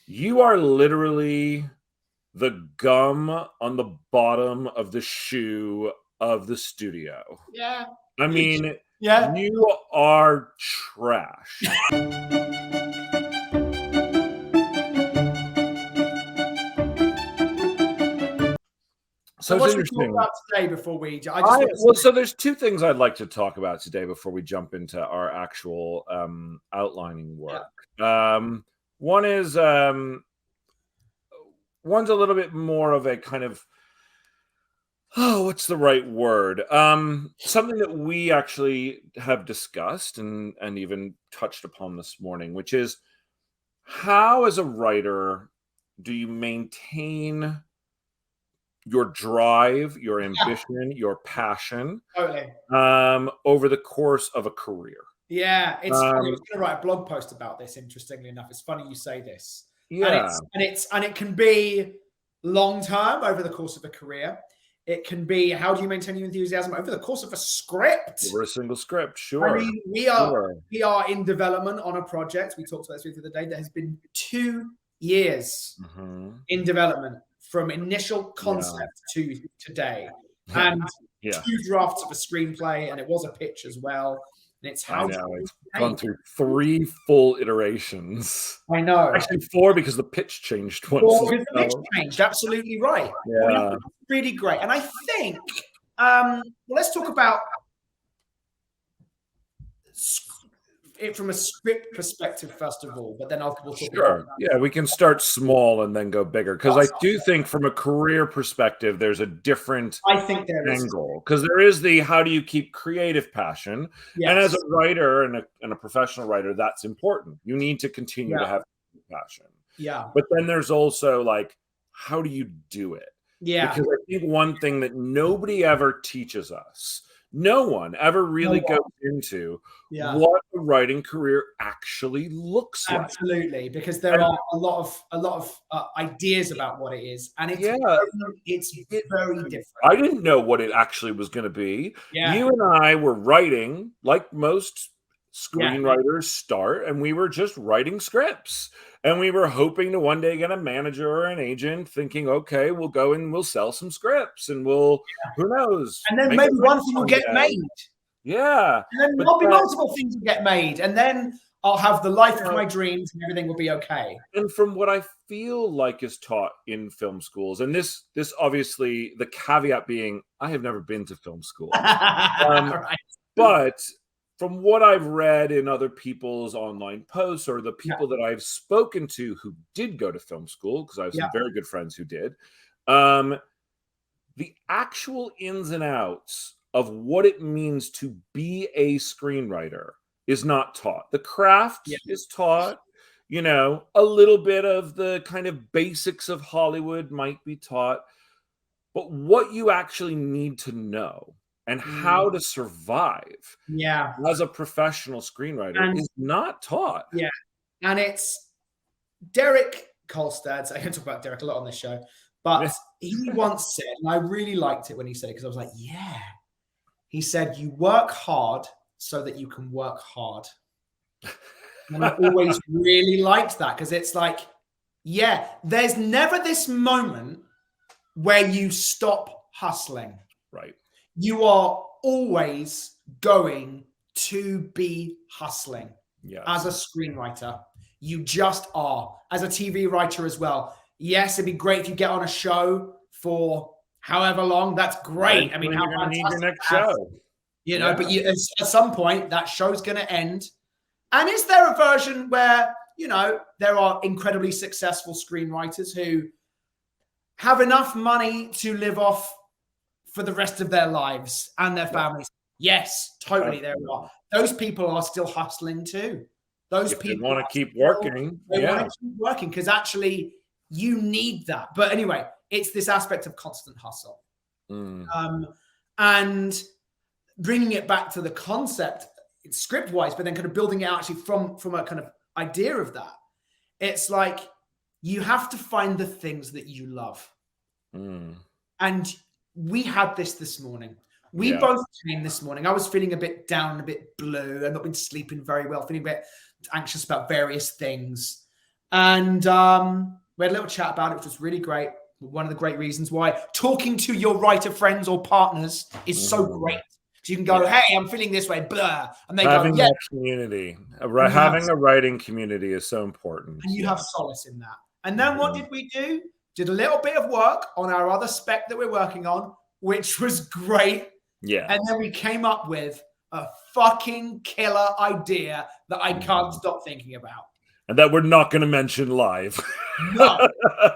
You are literally the gum on the bottom of the shoe of the studio. Yeah. I mean, Yeah. you are trash. So it's what should we talk interesting. about today before we? So there's two things I'd like to talk about today before we jump into our actual outlining work. Yeah. One's a little bit more of a kind of, what's the right word? Something that we actually have discussed and even touched upon this morning, which is how, as a writer, do you maintain your drive, your ambition, your passion, over the course of a career? Yeah, it's funny. I was going to write a blog post about this. Interestingly enough, it's funny you say this. Yeah, and it can be long term over the course of a career. It can be, how do you maintain your enthusiasm over the course of a script? Over a single script, sure. I mean, we are in development on a project. We talked about this the other day. That has been 2 years in development from initial concept to today, and 2 drafts of a screenplay, and it was a pitch as well. And it's how it's gone through 3 full iterations. I know. Actually 4 because the pitch changed once. 4 because the pitch changed. Absolutely right. Yeah. Really great. And I think, let's talk about it from a script perspective first of all, but then we'll talk about we can start small and then go bigger, because I do think from a career perspective there's a different angle, because there is the how do you keep creative passion, and as a writer and a professional writer, that's important. You need to continue to have passion, but then there's also like, how do you do it? Because I think one thing that nobody ever teaches us, no one ever really goes into what a writing career actually looks like. Absolutely, because there are a lot of ideas about what it is, and it's very different. I didn't know what it actually was going to be. You and I were writing like most screenwriters start, and we were just writing scripts, and we were hoping to one day get a manager or an agent, thinking, okay, we'll go and we'll sell some scripts, and we'll who knows, and then maybe one thing will get made. And then there'll be multiple things will get made, and then I'll have the life of my dreams, and everything will be okay. And from what I feel like is taught in film schools, and this obviously, the caveat being, I have never been to film school, but from what I've read in other people's online posts, or the people that I've spoken to who did go to film school, because I have some very good friends who did, the actual ins and outs of what it means to be a screenwriter is not taught. The craft is taught, a little bit of the kind of basics of Hollywood might be taught, but what you actually need to know and how to survive as a professional screenwriter is not taught. And it's Derek Kolstad. I can talk about Derek a lot on this show, but he once said, and I really liked it when he said it, because I was like, he said, you work hard so that you can work hard. And I always really liked that, because it's like, there's never this moment where you stop hustling. Right. You are always going to be hustling as a screenwriter. You just are. As a TV writer as well. Yes, it'd be great if you get on a show for however long. That's great. I mean, how fantastic need your next show. But at some point, that show's going to end. And is there a version where, there are incredibly successful screenwriters who have enough money to live off for the rest of their lives and their families? Yes, totally. There are. Those people are still hustling too. Those people want to keep working. They want to keep working, because actually you need that. But anyway, it's this aspect of constant hustle. And bringing it back to the concept, it's script-wise, but then kind of building it out actually from a kind of idea of that. It's like you have to find the things that you love. And we had this morning. We both came this morning. I was feeling a bit down, a bit blue. I've not been sleeping very well, feeling a bit anxious about various things. And we had a little chat about it, which was really great. One of the great reasons why talking to your writer friends or partners is so great. So you can go, hey, I'm feeling this way, blah. And they having go, yeah. that community, having a writing community is so important. And you have solace in that. And then what did we do? Did a little bit of work on our other spec that we're working on, which was great. Yeah. And then we came up with a fucking killer idea that I can't stop thinking about. And that we're not going to mention live. No.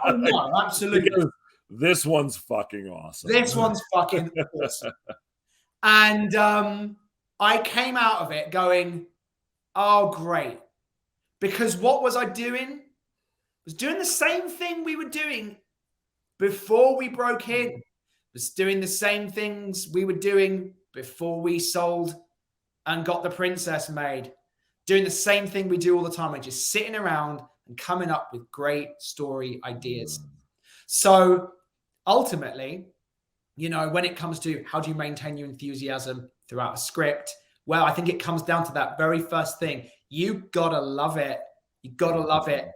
Oh, no, absolutely. Because this one's fucking awesome. This one's fucking awesome. And I came out of it going, oh, great. Because what was I doing? I was doing the same thing we were doing before we broke in. I was doing the same things we were doing before we sold and got the princess made. Doing the same thing we do all the time. We're just sitting around and coming up with great story ideas. So ultimately, you know, when it comes to how do you maintain your enthusiasm throughout a script, well, I think it comes down to that very first thing. You gotta love it. You gotta love it.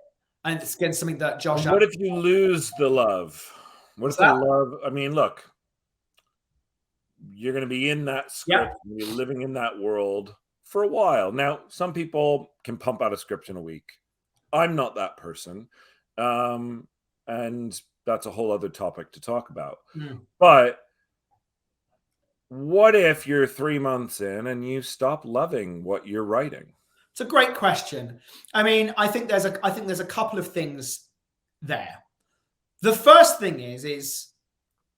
And it's again something that Josh. What if you lose the love? What if the love? I mean, look, you're going to be in that script, you're living in that world for a while. Now, some people can pump out a script in a week. I'm not that person. And that's a whole other topic to talk about. But what if you're 3 months in and you stop loving what you're writing? It's a great question. I mean, I think there's a couple of things there. The first thing is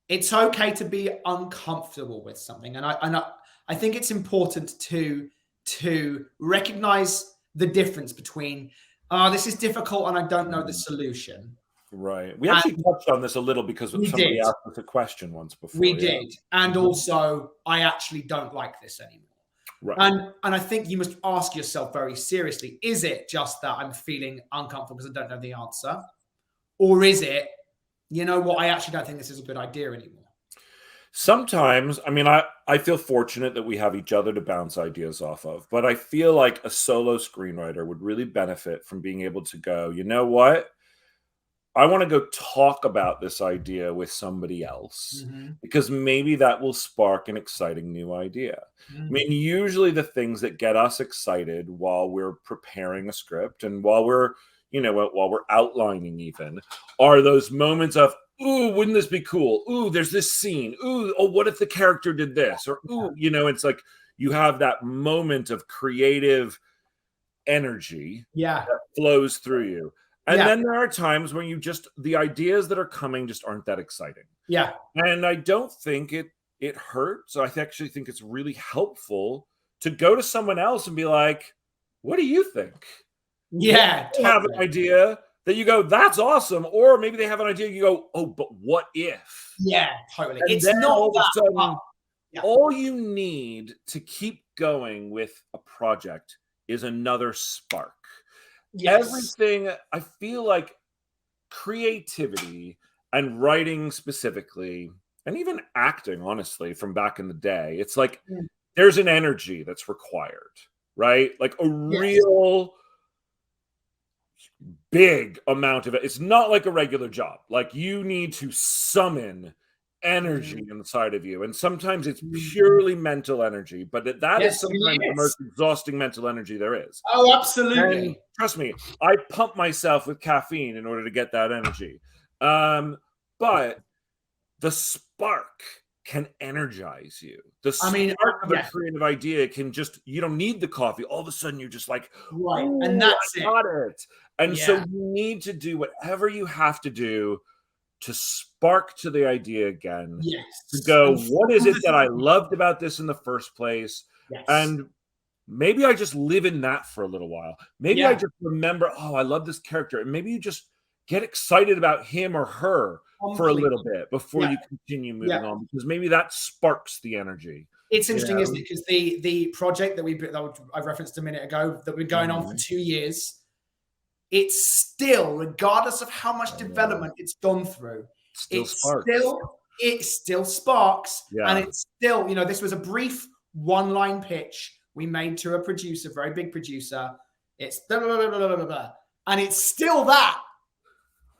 it's okay to be uncomfortable with something, and I think it's important to recognize the difference between this is difficult and I don't know the solution. Right. We actually touched on this a little because somebody asked us a question once before. We did, and also I actually don't like this anymore. Right. And I think you must ask yourself very seriously, is it just that I'm feeling uncomfortable because I don't know the answer? Or is it, you know what, I actually don't think this is a good idea anymore? Sometimes, I mean, I feel fortunate that we have each other to bounce ideas off of, but I feel like a solo screenwriter would really benefit from being able to go, you know what? I want to go talk about this idea with somebody else because maybe that will spark an exciting new idea. I mean, usually the things that get us excited while we're preparing a script and while we're outlining even are those moments of, ooh, wouldn't this be cool? Ooh, there's this scene. Ooh, oh, what if the character did this? Or, ooh, you know, it's like you have that moment of creative energy that flows through you. And then there are times when the ideas that are coming just aren't that exciting. Yeah. And I don't think it hurts. I actually think it's really helpful to go to someone else and be like, what do you think? Yeah. Totally. Have an idea that you go, that's awesome. Or maybe they have an idea, you go, oh, but what if? Yeah, totally. And it's not all of a sudden, all you need to keep going with a project is another spark. Yes. Everything, I feel like creativity and writing specifically, and even acting, honestly, from back in the day, it's like there's an energy that's required, right? Like a real big amount of it. It's not like a regular job. Like you need to summon energy inside of you. And sometimes it's purely mental energy, but that is sometimes the most exhausting mental energy there is. Oh, absolutely. And trust me, I pump myself with caffeine in order to get that energy. But the spark can energize you. The spark of a creative idea can just, you don't need the coffee. All of a sudden you're just like, right. And that's it. And so you need to do whatever you have to do to spark to the idea again, to go, what is it that I loved about this in the first place? And maybe I just live in that for a little while. Maybe I just remember, oh, I love this character. And maybe you just get excited about him or her for a little bit before you continue moving on, because maybe that sparks the energy. It's interesting, isn't it? Because the project that I referenced a minute ago that we're going on for 2 years, it's still, regardless of how much development it's gone through, it still sparks. And it's still, you know, this was a brief one-line pitch we made to a producer, very big producer. It's blah, blah, blah, blah, blah, blah. And it's still that.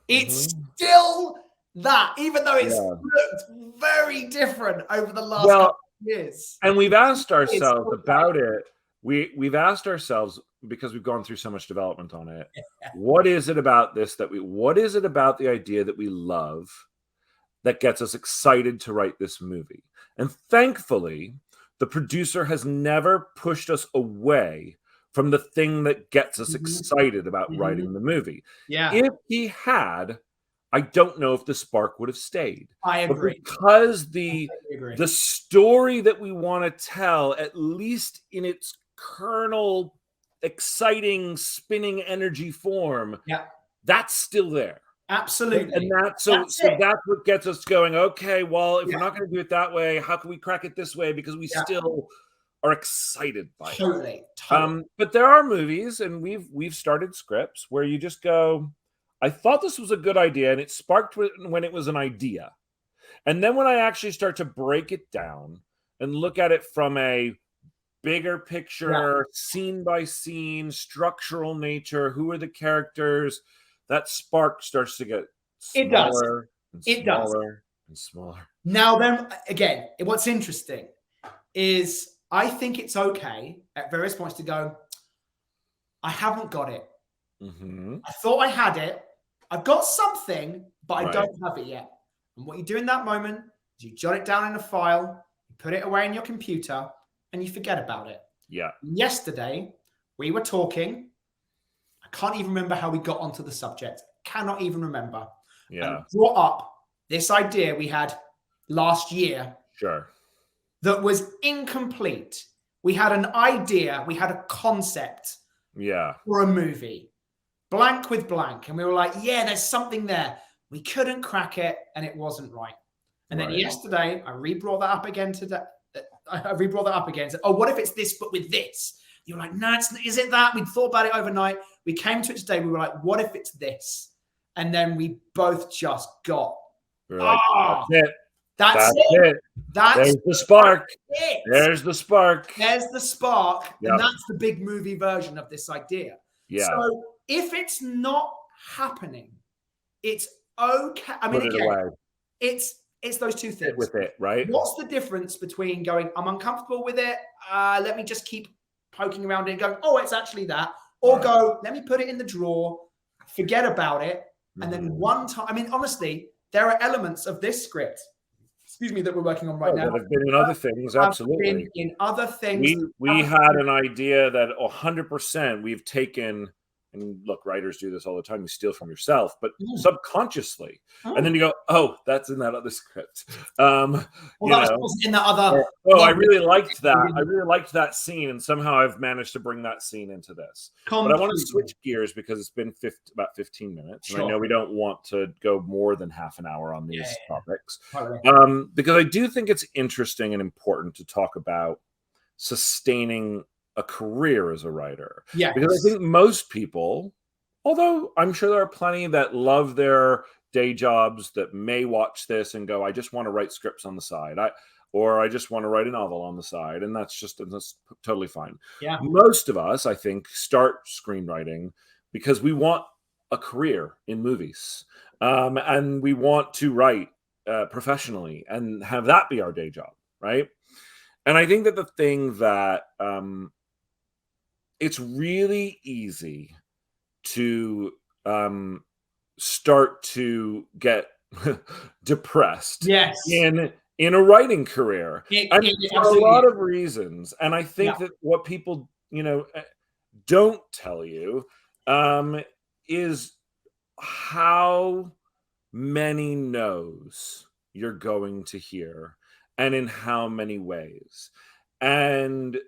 It's still that, even though it's looked very different over the last couple of years. And we've asked ourselves about it. We've asked ourselves, because we've gone through so much development on it, what is it about this what is it about the idea that we love that gets us excited to write this movie? And thankfully, the producer has never pushed us away from the thing that gets us excited about writing the movie. Yeah. If he had, I don't know if the spark would have stayed. I agree. But because the story that we want to tell, at least in its kernel, exciting, spinning energy form, that's still there. Absolutely. And that's what gets us going, okay, well, if we're not going to do it that way, how can we crack it this way? Because we still are excited by it. Totally. But there are movies, and we've started scripts where you just go, I thought this was a good idea, and it sparked when it was an idea. And then when I actually start to break it down and look at it from a bigger picture, scene by scene, structural nature, who are the characters, that spark starts to get smaller and smaller and smaller. Now then, again, what's interesting is I think it's okay at various points to go, I haven't got it. I thought I had it. I've got something, but I don't have it yet. And what you do in that moment is you jot it down in a file, you put it away in your computer, and you forget about it. Yeah. Yesterday, we were talking. I can't even remember how we got onto the subject. Cannot even remember. Yeah. And brought up this idea we had last year. Sure. That was incomplete. We had an idea. We had a concept. Yeah. For a movie. Blank with blank. And we were like, yeah, there's something there. We couldn't crack it, and it wasn't right. And then yesterday, I re-brought that up again today. I re-brought that up again and said, oh, what if it's this, but with this? You're like, no, is it that? We'd thought about it overnight. We came to it today. We were like, what if it's this? And then we both just got, like, that's it. That's it. There's the spark. It. There's the spark. There's the spark. Yep. And that's the big movie version of this idea. Yeah. So if it's not happening, it's okay. I mean, again, it's those two things. Sit with it, right? What's the difference between going, I'm uncomfortable with it, let me just keep poking around it and going, oh, it's actually that, or go, let me put it in the drawer, forget about it, and then one time, I mean, honestly, there are elements of this script, that we're working on right now. That have been in other things, absolutely. Been in other things. We had an idea that 100% we've taken. And look, writers do this all the time. You steal from yourself, but subconsciously. And then you go, oh, that's in that other script. That was in that other. I really liked that. I really liked that scene. And somehow I've managed to bring that scene into this. But I want to switch gears because it's been about 15 minutes. Sure. And I know we don't want to go more than half an hour on these topics. Because I do think it's interesting and important to talk about sustaining a career as a writer. Yeah. Because I think most people, although I'm sure there are plenty that love their day jobs that may watch this and go, I just want to write scripts on the side. Or I just want to write a novel on the side. And that's totally fine. Yeah. Most of us, I think, start screenwriting because we want a career in movies. And we want to write professionally and have that be our day job, right? And I think that the thing that it's really easy to start to get depressed in a writing career for a lot of reasons. And I think that what people don't tell you is how many no's you're going to hear and in how many ways, and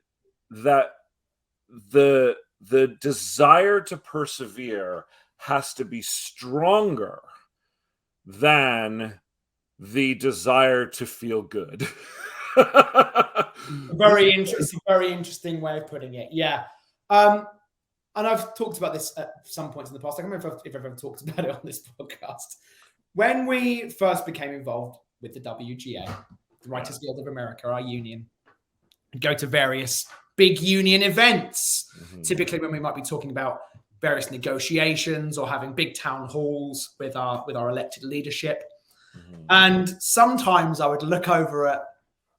that the desire to persevere has to be stronger than the desire to feel good. Very interesting way of putting it. Yeah. And I've talked about this at some points in the past. I can't remember if I've ever talked about it on this podcast. When we first became involved with the WGA, the Writers Guild of America, our union, and go to various big union events, typically when we might be talking about various negotiations or having big town halls with our elected leadership. And sometimes I would look over at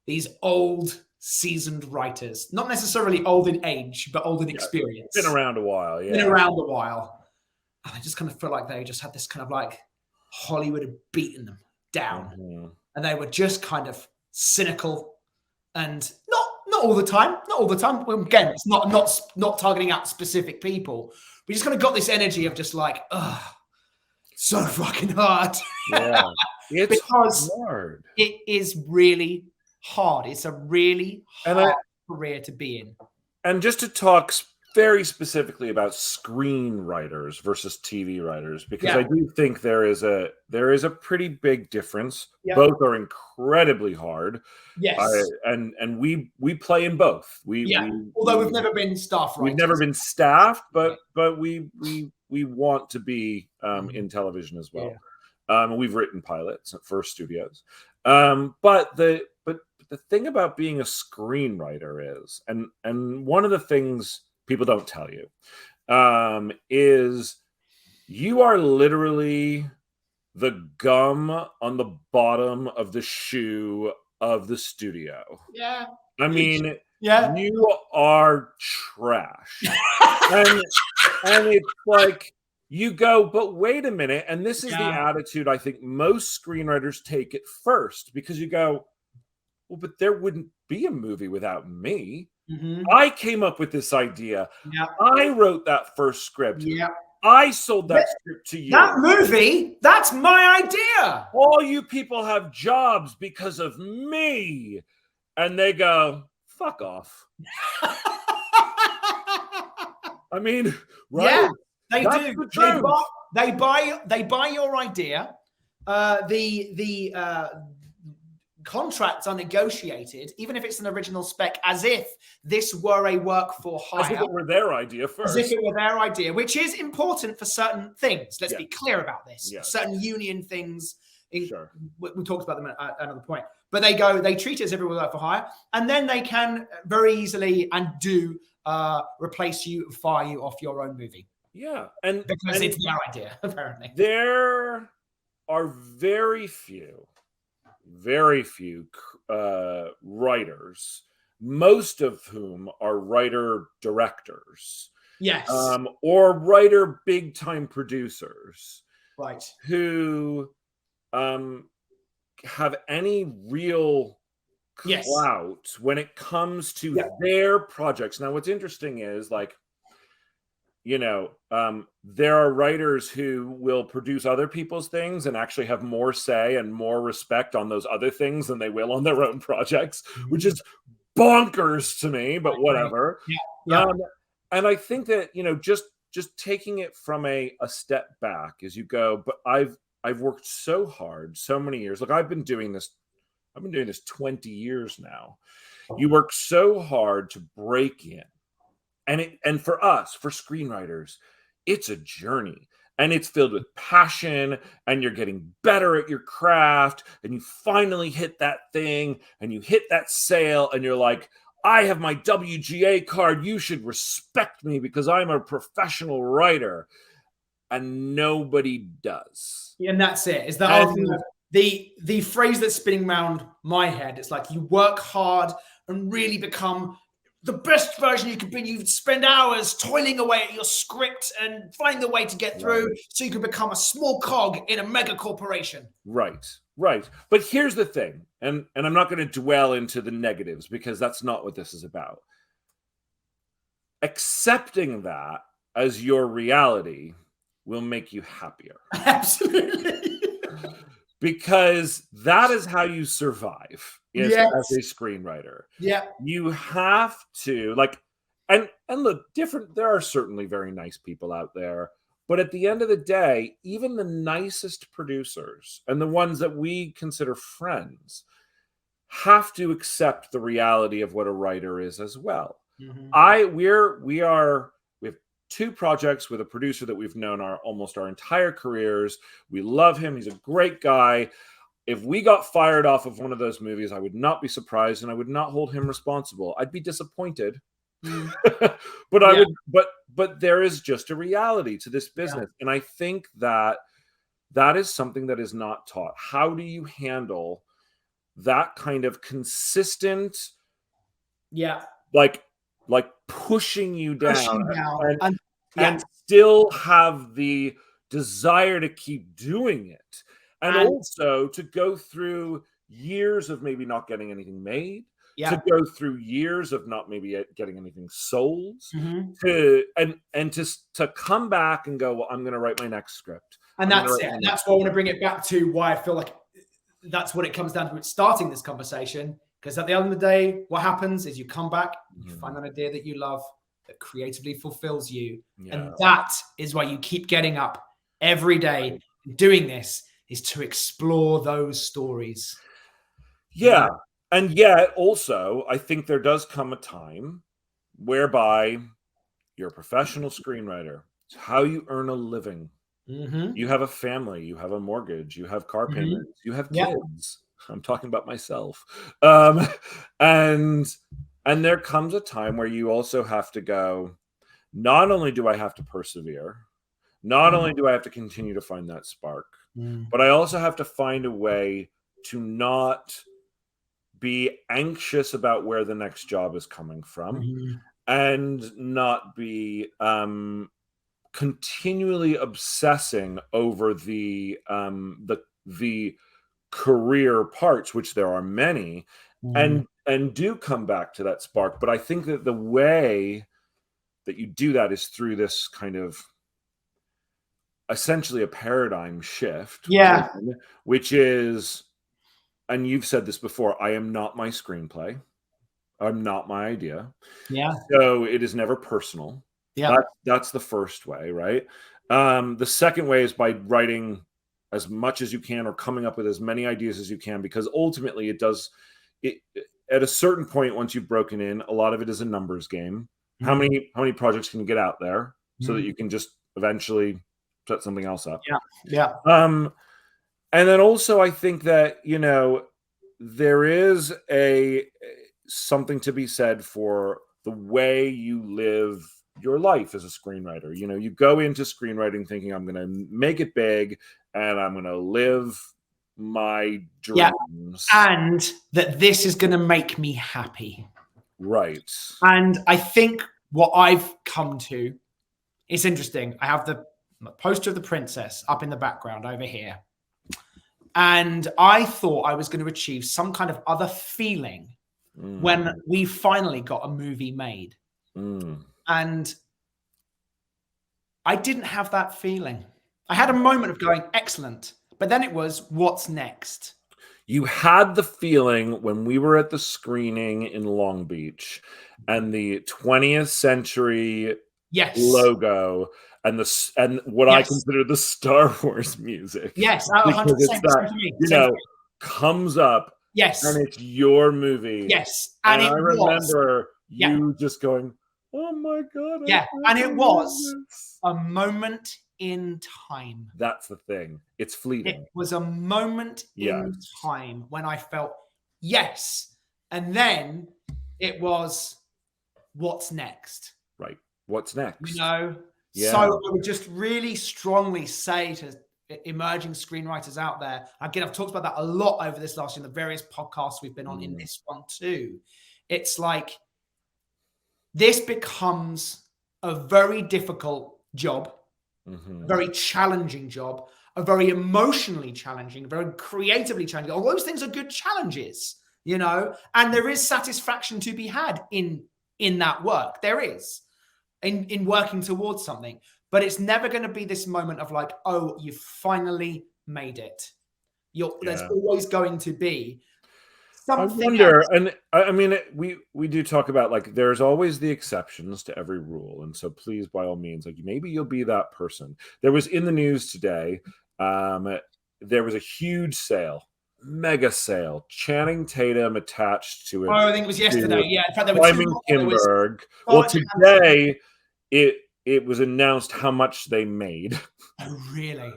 these old seasoned writers, not necessarily old in age, but old in experience. Been around a while, yeah. Been around a while. And I just kind of feel like they just had this kind of like Hollywood had beaten them down. And they were just kind of cynical and not all the time. Not all the time. Well, again, it's not targeting out specific people. We just kind of got this energy of just like, ugh, so fucking hard. Yeah. It's because hard. It is really hard. It's a really hard career to be in. And just to talk very specifically about screenwriters versus TV writers, because I do think there is a pretty big difference. Yeah. Both are incredibly hard. Yes. And we play in both. Although we've never been staff writers. We've never been staffed, but we want to be in television as well. Yeah. We've written pilots for studios. But the thing about being a screenwriter is, and one of the things people don't tell you, is you are literally the gum on the bottom of the shoe of the studio. Yeah. I mean, you are trash. and it's like, you go, but wait a minute. And this is the attitude I think most screenwriters take at first, because you go, well, but there wouldn't be a movie without me. I came up with this idea. I wrote that first script. I sold that script to you. That movie, that's my idea. All you people have jobs because of me. And they go, fuck off. I mean, right? Yeah. They do. They buy your idea. The contracts are negotiated, even if it's an original spec, as if this were a work for hire. As if it were their idea first. As if it were their idea, which is important for certain things. Let's be clear about this. Certain union things. We talked about them at another point. But they treat it as if it were work for hire, and then they can very easily and do replace you, fire you off your own movie. Yeah, because it's their idea, apparently. There are very few writers, most of whom are writer-directors. Yes. Or writer big-time producers. Right. Who have any real clout when it comes to their projects. Now, what's interesting is, like, there are writers who will produce other people's things and actually have more say and more respect on those other things than they will on their own projects, which is bonkers to me, but whatever. And I think that, just taking it from a step back as you go, but I've worked so hard, so many years. Look, I've been doing this 20 years now. You work so hard to break in. And for us, for screenwriters, it's a journey, and it's filled with passion, and you're getting better at your craft, and you finally hit that thing, and you hit that sale, and you're like, I have my WGA card. You should respect me because I'm a professional writer. And nobody does. And that's it. Is that the phrase that's spinning around my head? It's like, you work hard and really become the best version you can be. You spend hours toiling away at your script and finding the way to get through so you can become a small cog in a mega corporation. Right. But here's the thing, and I'm not going to dwell into the negatives because that's not what this is about. Accepting that as your reality will make you happier. Absolutely. Because that is how you survive as a screenwriter. Yeah. You have to, like, and look, there are certainly very nice people out there, but at the end of the day, even the nicest producers and the ones that we consider friends have to accept the reality of what a writer is as well. We have 2 projects with a producer that we've known almost our entire careers. We love him. He's a great guy. If we got fired off of one of those movies, I would not be surprised, and I would not hold him responsible. I'd be disappointed, But I would, but there is just a reality to this business. And I think that is something that is not taught. How do you handle that kind of consistent, like pushing you down, and still have the desire to keep doing it, and also to go through years of maybe not getting anything made, to go through years of not maybe getting anything sold, to come back and go, well, I'm going to write my next script. And that's it. And that's why I want to bring it back to why I feel like that's what it comes down to, starting this conversation. Because at the end of the day, what happens is you come back, you find an idea that you love, that creatively fulfills you. And that is why you keep getting up every day. Doing this is to explore those stories. Yeah. And yet also, I think there does come a time whereby you're a professional screenwriter. It's how you earn a living. You have a family, you have a mortgage, you have car payments, you have kids. I'm talking about myself. And there comes a time where you also have to go, not only do I have to persevere, not only do I have to continue to find that spark, but I also have to find a way to not be anxious about where the next job is coming from, and not be continually obsessing over the career parts, which there are many, and do come back to that spark. But I think that the way that you do that is through this kind of essentially a paradigm shift, which is, and you've said this before, I am not my screenplay. I'm not my idea. So it is never personal. That's the first way, right? The second way is by writing as much as you can, or coming up with as many ideas as you can, because ultimately at a certain point, once you've broken in, a lot of it is a numbers game. How many projects can you get out there so that you can just eventually set something else up? And then also, I think that, there is something to be said for the way you live your life as a screenwriter. You go into screenwriting thinking, I'm going to make it big and I'm going to live my dreams. And that this is going to make me happy. Right. And I think what I've come to, it's interesting. I have the poster of the princess up in the background over here. And I thought I was going to achieve some kind of other feeling when we finally got a movie made. And I didn't have that feeling. I had a moment of going, excellent. But then it was, what's next? You had the feeling when we were at the screening in Long Beach and the 20th century logo and what I consider the Star Wars music. Yes, 100%. It's that, comes up. Yes. And it's your movie. Yes. And I remember you just going, oh my God. Yeah. And it was a moment in time. That's the thing. It's fleeting. It was a moment in time when I felt yes. And then it was, what's next? Right. What's next? So I would just really strongly say to emerging screenwriters out there, again, I've talked about that a lot over this last year in the various podcasts we've been on, in this one too. It's like, this becomes a very difficult job, a very challenging job, a very emotionally challenging, very creatively challenging. All those things are good challenges, and there is satisfaction to be had in that work. There is in working towards something, but it's never going to be this moment of like, oh, you finally made it. There's always going to be something. I wonder, and I mean, we do talk about, like, there's always the exceptions to every rule, and so please, by all means, like, maybe you'll be that person. There was in the news today, there was a huge sale, mega sale, Channing Tatum attached to it. Oh, I think it was yesterday. Yeah, in fact, there were Simon Kinberg. Well, today it was announced how much they made. Oh, really?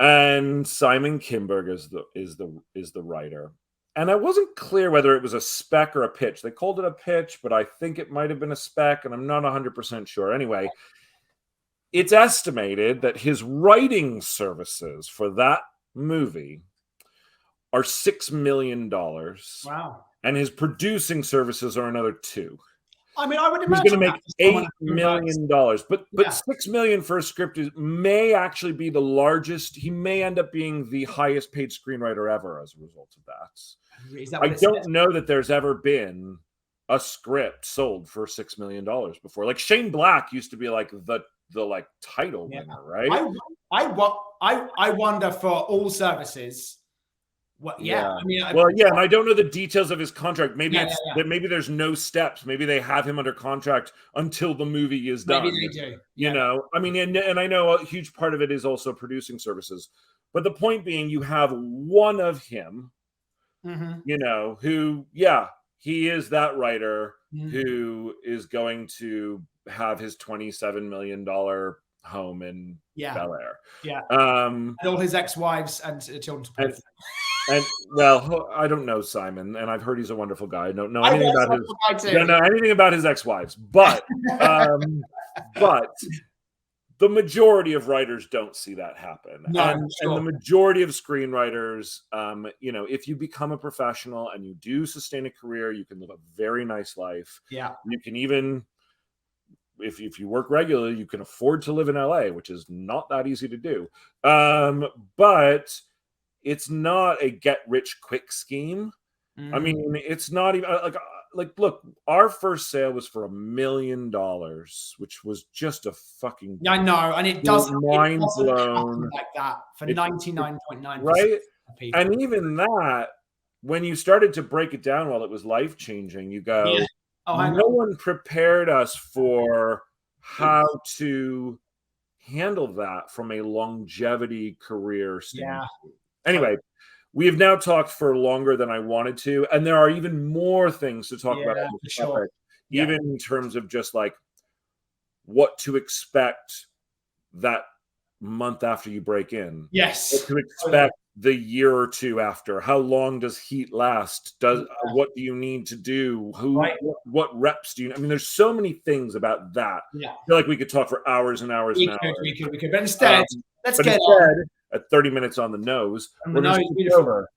And Simon Kinberg is the writer. and I wasn't clear whether it was a spec or a pitch. They called it a pitch, but I think it might have been a spec, and I'm not 100% sure. Anyway, it's estimated that his writing services for that movie are $6 million. Wow. And his producing services are another $2 million. I mean, I would imagine he's going to make $8 million, but $6 million for a script may actually be the largest. He may end up being the highest paid screenwriter ever as a result of that. I don't know that there's ever been a script sold for $6 million before. Like Shane Black used to be like the like title winner, right? I wonder for all services. Well, I mean, and I don't know the details of his contract. Maybe maybe there's no steps. Maybe they have him under contract until the movie is done. Maybe they do. You know, I mean, and I know a huge part of it is also producing services. But the point being, you have one of him, you know, who, he is that writer who is going to have his $27 million home in Bel Air. And all his ex-wives and children to pay for. And well, I don't know Simon, and I've heard he's a wonderful guy. I don't know anything about his ex-wives, but but the majority of writers don't see that happen. And the majority of screenwriters, you know, if you become a professional and you do sustain a career, you can live a very nice life. Yeah, you can even, if you work regularly, you can afford to live in LA, which is not that easy to do. But it's not a get-rich-quick scheme. I mean, it's not even like look, our first sale was for $1 million, which was just a fucking I know, and it doesn't mind blown like that for 99.9%, right? And even that, when you started to break it down, while it was life-changing, you go, no one prepared us for how to handle that from a longevity career standpoint. Anyway, we have now talked for longer than I wanted to, and there are even more things to talk about on this topic, even in terms of just like what to expect that month after you break in. Yes. What to expect the year or two after. How long does heat last? What do you need to do? What reps do you? I mean, there's so many things about that. Yeah. I feel like we could talk for hours and hours and hours. We could. But instead, let's get on. At 30 minutes on the nose, we're going to over